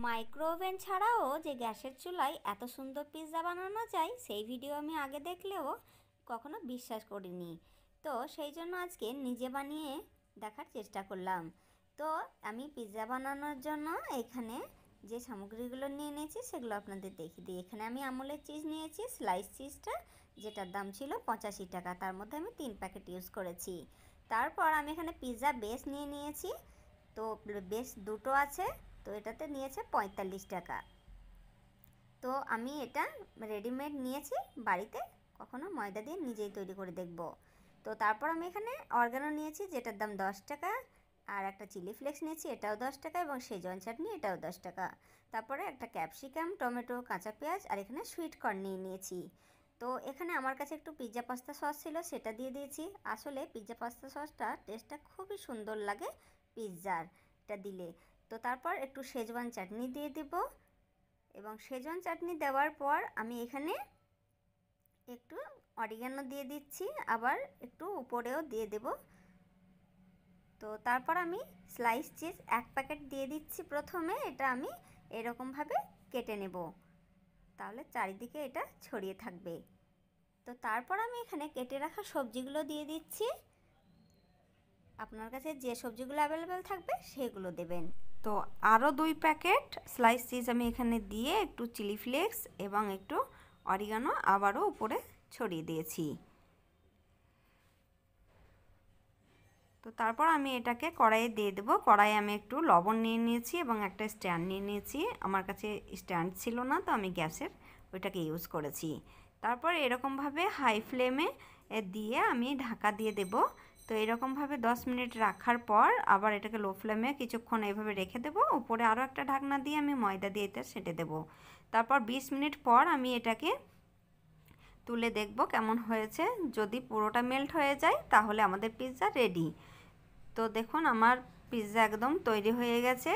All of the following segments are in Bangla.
মাইক্রো ওভেন ছাড়াও যে গ্যাসের চুলায় এত সুন্দর পিৎজা বানানো যায় সেই ভিডিও আমি আগে দেখলেও কখনো বিশ্বাস করিনি। তো সেই জন্য আজকে নিজে বানিয়ে দেখার চেষ্টা করলাম। তো আমি পিৎজা বানানোর জন্য এখানে যে সামগ্রীগুলো নিয়ে নিয়েছি সেগুলো আপনাদের দেখিয়ে দিই। এখানে আমি আমুলের চিজ নিয়েছি, স্লাইস চিজটা, যেটার দাম ছিল 85 টাকা। তার মধ্যে আমি 3 প্যাকেট ইউজ করেছি। তারপর আমি এখানে পিৎজা বেস নিয়ে নিয়েছি। তো বেস দুটো আছে, তো এটাতে নিয়েছে 45 টাকা। তো আমি এটা রেডিমেড নিয়েছি, বাড়িতে কখনো ময়দা দিয়ে নিজেই তৈরি করে দেখব। তো তারপর আমি এখানে অর্গানো নিয়েছি, যেটার দাম 10 টাকা। আর একটা চিলি ফ্লেক্স নিয়েছি, এটাও 10 টাকা, এবং সেজওয়ান চাটনি, এটাও 10 টাকা। তারপরে একটা ক্যাপসিকাম, টমেটো, কাঁচা পেঁয়াজ আর এখানে সুইট কর্ন নিয়ে নিয়েছি। তো এখানে আমার কাছে একটু পিৎজা পাস্তা সস ছিল, সেটা দিয়ে দিয়েছি। আসলে পিৎজা পাস্তা সসটা টেস্টটা খুবই সুন্দর লাগে পিৎজার এটা দিলে। তো তারপর একটু শেজওয়ান চাটনি দিয়ে দেব, এবং শেজওয়ান চাটনি দেওয়ার পর আমি এখানে একটু অরিগানো দিয়ে দিচ্ছি, আবার একটু উপরেও দিয়ে দেব। তো তারপর আমি স্লাইস চিজ 1 প্যাকেট দিয়ে দিচ্ছি প্রথমে। এটা আমি এরকমভাবে কেটে নেব, তাহলে চারিদিকে এটা ছড়িয়ে থাকবে। তো তারপর আমি এখানে কেটে রাখা সবজিগুলো দিয়ে দিচ্ছি। আপনার কাছে যে সবজিগুলো অ্যাভেলেবেল থাকবে সেগুলো দেবেন। তো আরও 2 প্যাকেট স্লাইস চিজ আমি এখানে দিয়ে একটু চিলি ফ্লেক্স এবং একটু অরিগানো আবারও উপরে ছড়িয়ে দিয়েছি। তো তারপর আমি এটাকে কড়াইয়ে দিয়ে দেবো। কড়াইয়ে আমি একটু লবণ নিয়ে নিয়েছি এবং একটা স্ট্যান্ড নিয়ে নিয়েছি। আমার কাছে স্ট্যান্ড ছিল না, তো আমি গ্যাসের ওইটাকে ইউজ করেছি। তারপর এরকমভাবে হাই ফ্লেমে দিয়ে আমি ঢাকা দিয়ে দেব। তো এরকমভাবে 10 মিনিট রাখার পর আবার এটাকে লো ফ্লেমে কিছুক্ষণ এইভাবে রেখে দেবো। উপরে আরও একটা ঢাকনা দিয়ে আমি ময়দা দিয়ে এটা সেঁটে দেবো। তারপর 20 মিনিট পর আমি এটাকে তুলে দেখব কেমন হয়েছে। যদি পুরোটা মেল্ট হয়ে যায় তাহলে আমাদের পিৎজা রেডি। তো দেখুন আমার পিৎজা একদম তৈরি হয়ে গেছে,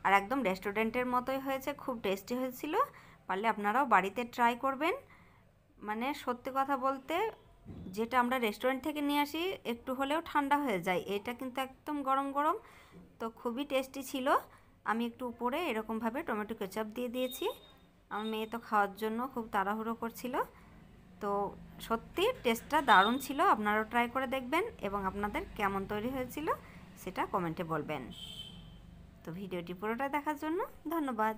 আর একদম রেস্টুরেন্টের মতোই হয়েছে, খুব টেস্টি হয়েছিল। পারলে আপনারাও বাড়িতে ট্রাই করবেন। মানে সত্যি কথা বলতে, যেটা আমরা রেস্টুরেন্ট থেকে নিয়ে আসি একটু হলেও ঠান্ডা হয়ে যায়, এটা কিন্তু একদম গরম গরম। তো খুবই টেস্টি ছিল। আমি একটু উপরে এরকমভাবে টমেটো কেচাপ দিয়ে দিয়েছি। আমার মেয়ে তো খাওয়ার জন্য খুব তাড়াহুড়ো করছিল। তো সত্যি টেস্টটা দারুণ ছিল। আপনারাও ট্রাই করে দেখবেন এবং আপনাদের কেমন তৈরি হয়েছিল সেটা কমেন্টে বলবেন। তো ভিডিওটি পুরোটা দেখার জন্য ধন্যবাদ।